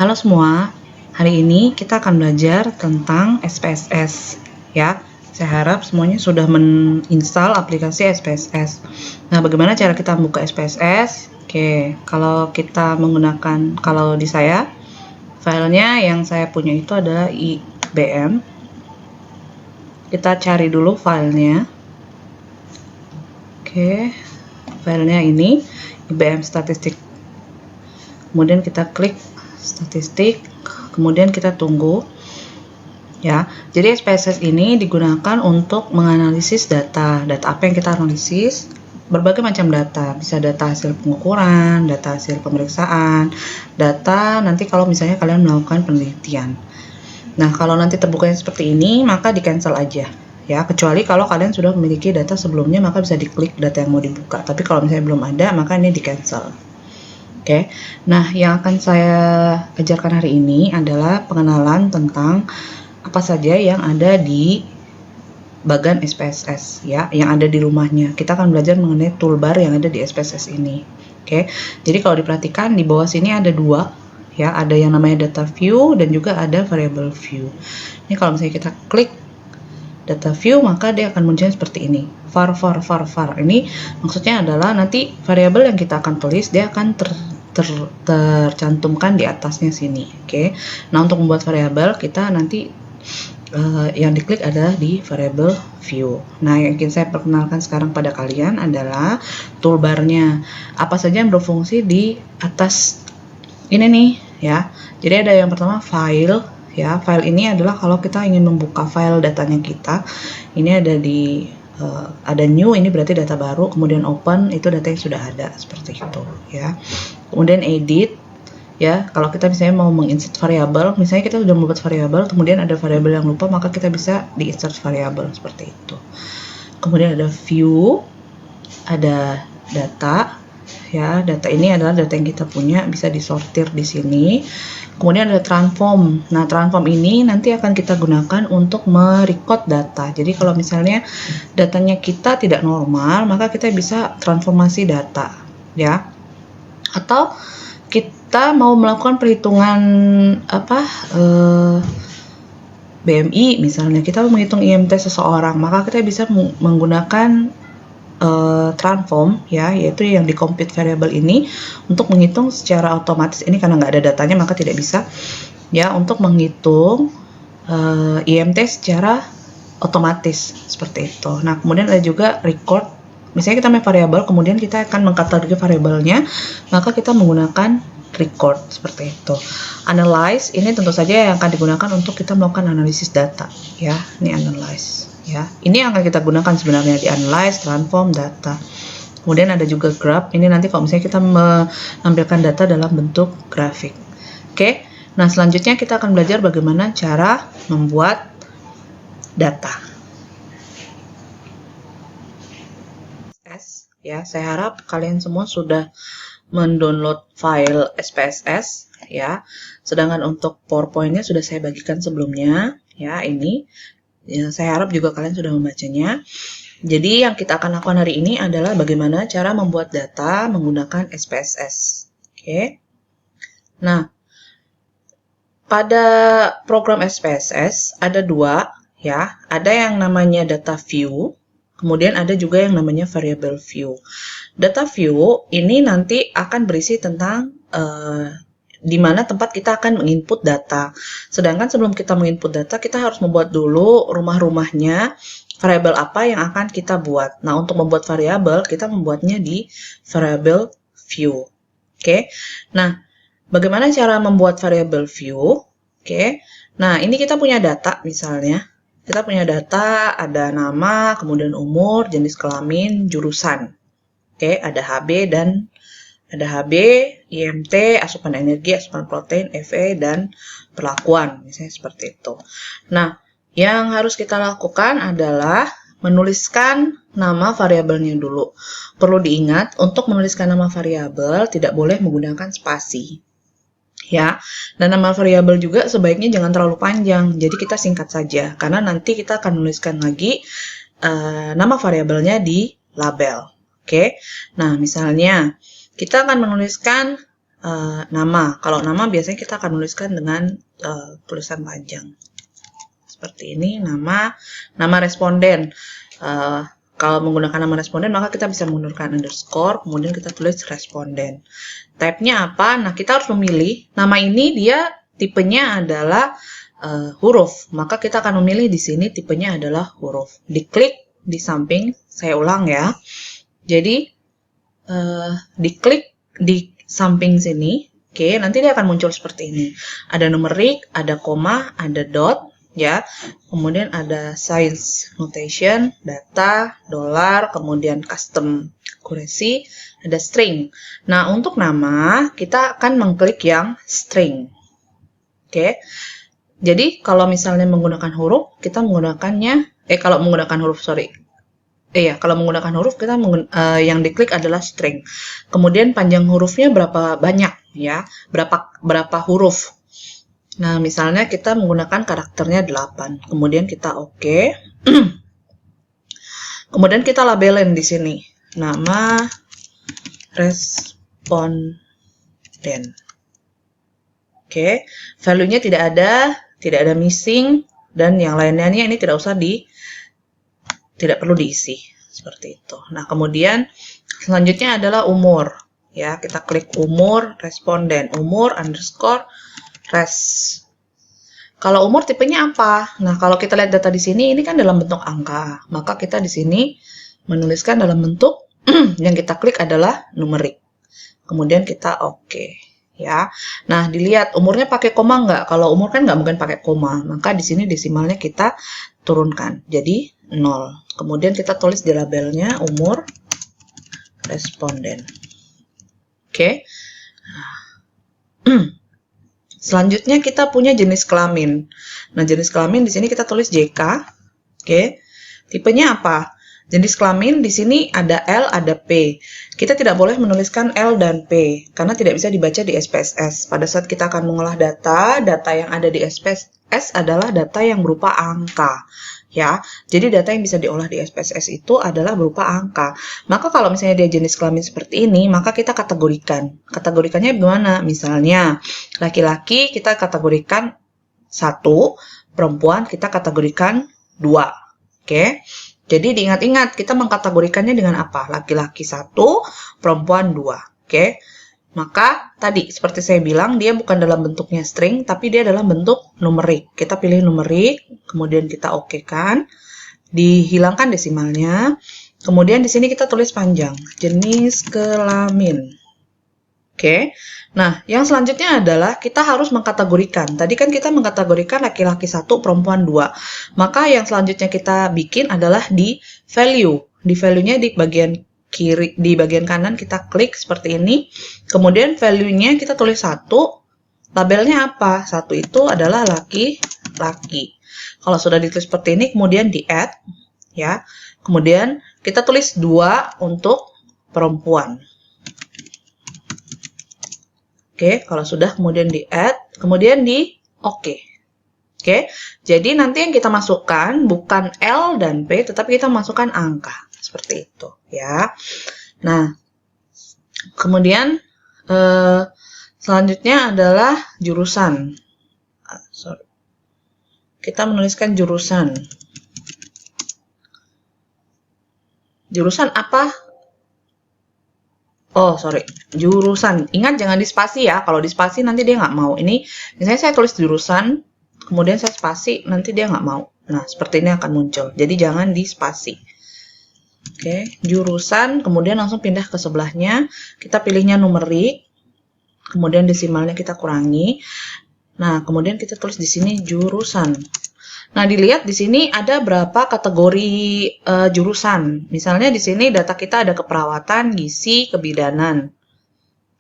Halo semua, hari ini kita akan belajar tentang SPSS ya. Saya harap semuanya sudah menginstal aplikasi SPSS. Nah, bagaimana cara kita membuka SPSS? Oke, kalau kita menggunakan, kalau di saya, filenya yang saya punya itu adalah IBM. Kita cari dulu filenya. Oke, filenya ini IBM statistik. Kemudian kita klik statistik, kemudian kita tunggu ya. Jadi SPSS ini digunakan untuk menganalisis data apa yang kita analisis, berbagai macam data, bisa data hasil pengukuran, data hasil pemeriksaan, data nanti kalau misalnya kalian melakukan penelitian. Nah, kalau nanti terbukanya seperti ini, maka di cancel aja ya, kecuali kalau kalian sudah memiliki data sebelumnya, maka bisa diklik data yang mau dibuka. Tapi kalau misalnya belum ada, maka ini di cancel. Oke, nah yang akan saya ajarkan hari ini adalah pengenalan tentang apa saja yang ada di bagan SPSS ya, yang ada di rumahnya. Kita akan belajar mengenai toolbar yang ada di SPSS ini. Oke, jadi kalau diperhatikan di bawah sini ada dua ya, ada yang namanya data view dan juga ada variable view. Ini kalau misalnya kita klik data view, maka dia akan muncul seperti ini. var. Ini maksudnya adalah nanti variabel yang kita akan tulis dia akan tercantumkan di atasnya sini. Oke. Nah, untuk membuat variabel kita nanti yang diklik adalah di variable view. Nah, yang ingin saya perkenalkan sekarang pada kalian adalah toolbarnya. Apa saja yang berfungsi di atas ini nih ya. Jadi ada yang pertama file ya. File ini adalah kalau kita ingin membuka file datanya kita. Ini ada di ada new, ini berarti data baru, kemudian open itu data yang sudah ada, seperti itu ya. Kemudian edit ya, kalau kita misalnya mau menginsert variabel, misalnya kita sudah membuat variabel, kemudian ada variabel yang lupa, maka kita bisa di-insert variabel seperti itu. Kemudian ada view, ada data ya, data ini adalah data yang kita punya, bisa disortir di sini. Kemudian ada transform. Nah, transform ini nanti akan kita gunakan untuk merecord data. Jadi kalau misalnya datanya kita tidak normal, maka kita bisa transformasi data ya. Atau kita mau melakukan perhitungan BMI misalnya, kita mau menghitung IMT seseorang, maka kita bisa menggunakan transform ya, yaitu yang di compute variable ini untuk menghitung secara otomatis. Ini karena nggak ada datanya maka tidak bisa ya, untuk menghitung IMT secara otomatis seperti itu. Nah, kemudian ada juga record. Misalnya kita main variabel, kemudian kita akan mengkategorikan variabelnya, maka kita menggunakan record seperti itu. Analyze ini tentu saja yang akan digunakan untuk kita melakukan analisis data ya. Ini analyze ya. Ini yang akan kita gunakan sebenarnya di analyze, transform, data. Kemudian ada juga graph. Ini nanti kalau misalnya kita menampilkan data dalam bentuk grafik. Oke. Nah, selanjutnya kita akan belajar bagaimana cara membuat data. Ya, saya harap kalian semua sudah mendownload file SPSS ya. Sedangkan untuk PowerPoint-nya sudah saya bagikan sebelumnya ya, ini. Ya, saya harap juga kalian sudah membacanya. Jadi yang kita akan lakukan hari ini adalah bagaimana cara membuat data menggunakan SPSS. Oke. Nah, pada program SPSS ada dua ya. Ada yang namanya data view, kemudian ada juga yang namanya variable view. Data view ini nanti akan berisi tentang di mana tempat kita akan menginput data. Sedangkan sebelum kita menginput data, kita harus membuat dulu rumah-rumahnya, variabel apa yang akan kita buat. Nah, untuk membuat variabel, kita membuatnya di variable view. Oke. Nah, bagaimana cara membuat variable view? Oke. Nah, ini kita punya data misalnya. Kita punya data, ada nama, kemudian umur, jenis kelamin, jurusan. Oke, ada HB, IMT, asupan energi, asupan protein, FE, dan perlakuan, misalnya seperti itu. Nah, yang harus kita lakukan adalah menuliskan nama variabelnya dulu. Perlu diingat, untuk menuliskan nama variabel tidak boleh menggunakan spasi. Ya, dan nama variabel juga sebaiknya jangan terlalu panjang, jadi kita singkat saja, karena nanti kita akan menuliskan lagi nama variabelnya di label. Oke, nah misalnya kita akan menuliskan nama. Kalau nama biasanya kita akan nuliskan dengan tulisan panjang. Seperti ini, nama responden. Kalau menggunakan nama responden, maka kita bisa menggunakan underscore, kemudian kita tulis responden. Type-nya apa? Nah, kita harus memilih. Nama ini dia tipenya adalah huruf. Maka kita akan memilih di sini tipenya adalah huruf. Diklik di samping, saya ulang ya. Jadi, diklik di samping sini, oke, nanti dia akan muncul seperti ini. Ada numerik, ada koma, ada dot, ya. Kemudian ada science notation, data, dolar, kemudian custom accuracy, ada string. Nah, untuk nama, kita akan mengklik yang string. Oke. Jadi, kalau misalnya menggunakan huruf, kita menggunakannya, kalau menggunakan huruf, kalau menggunakan huruf, kita yang diklik adalah string. Kemudian panjang hurufnya berapa banyak, ya, berapa huruf. Nah, misalnya kita menggunakan karakternya 8. Kemudian kita oke. Kemudian kita labelin di sini. Nama responden. Oke, value-nya tidak ada missing, dan yang lainnya ini tidak perlu diisi seperti itu. Nah, kemudian selanjutnya adalah umur, ya. Kita klik umur responden, umur underscore res. Kalau umur tipenya apa? Nah, kalau kita lihat data di sini, ini kan dalam bentuk angka, maka kita di sini menuliskan dalam bentuk yang kita klik adalah numerik. Kemudian kita oke, ya. Nah, dilihat umurnya pakai koma nggak? Kalau umur kan nggak mungkin pakai koma, maka di sini desimalnya kita turunkan, jadi 0. Kemudian kita tulis di labelnya umur responden. Oke. Selanjutnya kita punya jenis kelamin. Nah, jenis kelamin di sini kita tulis JK. Oke. Tipenya apa? Jenis kelamin di sini ada L, ada P. Kita tidak boleh menuliskan L dan P karena tidak bisa dibaca di SPSS. Pada saat kita akan mengolah data yang ada di SPSS adalah data yang berupa angka. Ya, jadi data yang bisa diolah di SPSS itu adalah berupa angka. Maka kalau misalnya dia jenis kelamin seperti ini, maka kita kategorikan. Kategorikannya gimana? Misalnya, laki-laki kita kategorikan 1, perempuan kita kategorikan 2. Oke. Jadi diingat-ingat kita mengkategorikannya dengan apa? Laki-laki 1, perempuan 2. Oke. Maka tadi seperti saya bilang dia bukan dalam bentuknya string tapi dia dalam bentuk numerik. Kita pilih numerik, kemudian kita oke-kan, dihilangkan desimalnya. Kemudian di sini kita tulis panjang, jenis kelamin. Oke. Nah, yang selanjutnya adalah kita harus mengkategorikan. Tadi kan kita mengkategorikan laki-laki 1, perempuan 2. Maka yang selanjutnya kita bikin adalah di value. Di value-nya di bagian kiri, di bagian kanan kita klik seperti ini. Kemudian value-nya kita tulis 1. Labelnya apa? 1 itu adalah laki-laki. Kalau sudah ditulis seperti ini, kemudian di add, ya. Kemudian kita tulis 2 untuk perempuan. Oke, kalau sudah kemudian di add, kemudian di oke. Oke, jadi nanti yang kita masukkan bukan L dan P, tetapi kita masukkan angka. Seperti itu, ya. Nah, kemudian selanjutnya adalah jurusan. Kita menuliskan jurusan. Jurusan apa? Oh, jurusan. Ingat jangan dispasi ya. Kalau dispasi nanti dia nggak mau. Ini, misalnya saya tulis jurusan, kemudian saya spasi, nanti dia nggak mau. Nah, seperti ini akan muncul. Jadi jangan dispasi. Oke, jurusan, kemudian langsung pindah ke sebelahnya. Kita pilihnya numerik, kemudian desimalnya kita kurangi. Nah, kemudian kita tulis di sini jurusan. Nah, dilihat di sini ada berapa kategori jurusan. Misalnya di sini data kita ada keperawatan, gizi, kebidanan.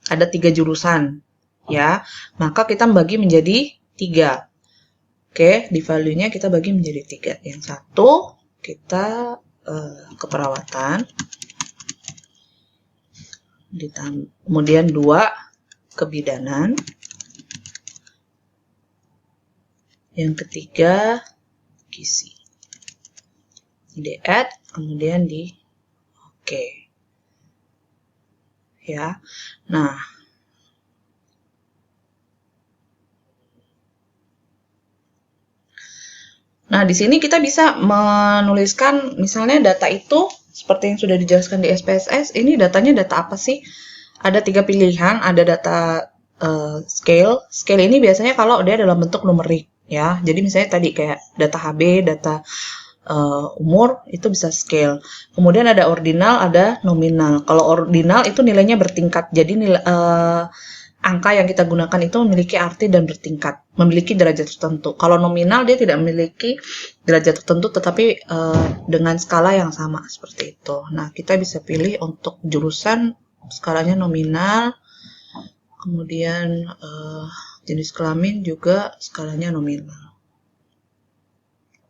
Ada 3 jurusan, ya. Maka kita bagi menjadi 3. Oke, di value-nya kita bagi menjadi 3. Yang satu kita keperawatan, kemudian 2 kebidanan, yang ketiga gizi. Di add, kemudian di oke. Ya. Nah, Nah, di sini kita bisa menuliskan misalnya data itu seperti yang sudah dijelaskan di SPSS, ini datanya data apa sih? Ada 3 pilihan, ada data scale. Scale ini biasanya kalau dia dalam bentuk numerik ya. Jadi misalnya tadi kayak data HB, data umur itu bisa scale. Kemudian ada ordinal, ada nominal. Kalau ordinal itu nilainya bertingkat. Jadi angka yang kita gunakan itu memiliki arti dan bertingkat, memiliki derajat tertentu. Kalau nominal dia tidak memiliki derajat tertentu, tetapi dengan skala yang sama seperti itu. Nah, kita bisa pilih untuk jurusan skalanya nominal, kemudian jenis kelamin juga skalanya nominal.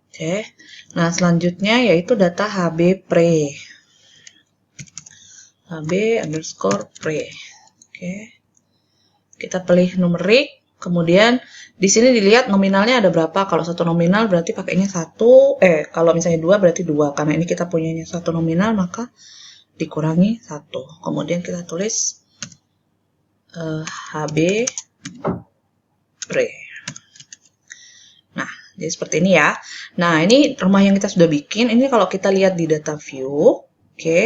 Oke, nah selanjutnya yaitu data HB pre. HB underscore pre. Oke, kita pilih numerik, kemudian di sini dilihat nominalnya ada berapa. Kalau satu nominal berarti pakainya satu, kalau misalnya dua berarti dua. Karena ini kita punyanya satu nominal, maka dikurangi satu. Kemudian kita tulis HB pre. Nah, jadi seperti ini ya. Nah, ini rumah yang kita sudah bikin. Ini kalau kita lihat di data view, oke,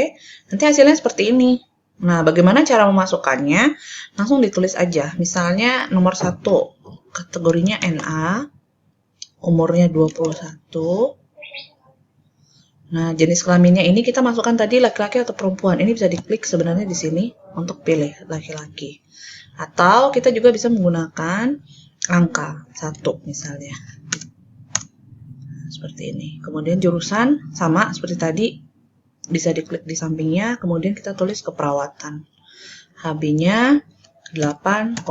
nanti hasilnya seperti ini. Nah, bagaimana cara memasukkannya? Langsung ditulis aja. Misalnya nomor 1, kategorinya NA, umurnya 21. Nah, jenis kelaminnya ini kita masukkan tadi laki-laki atau perempuan. Ini bisa diklik sebenarnya di sini untuk pilih laki-laki. Atau kita juga bisa menggunakan angka 1 misalnya. Seperti ini. Kemudian jurusan sama seperti tadi, bisa diklik di sampingnya, kemudian kita tulis keperawatan. HB-nya 8,8.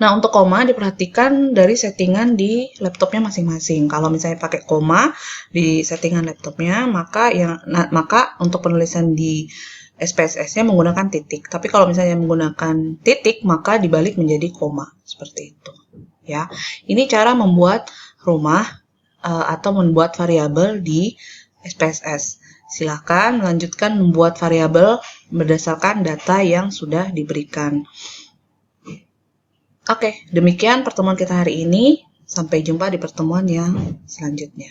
Nah, untuk koma diperhatikan dari settingan di laptopnya masing-masing. Kalau misalnya pakai koma di settingan laptopnya, maka untuk penulisan di SPSS-nya menggunakan titik. Tapi kalau misalnya menggunakan titik, maka dibalik menjadi koma. Seperti itu. Ya, ini cara membuat rumah atau membuat variabel di SPSS. Silakan melanjutkan membuat variabel berdasarkan data yang sudah diberikan. Oke, demikian pertemuan kita hari ini. Sampai jumpa di pertemuan yang selanjutnya.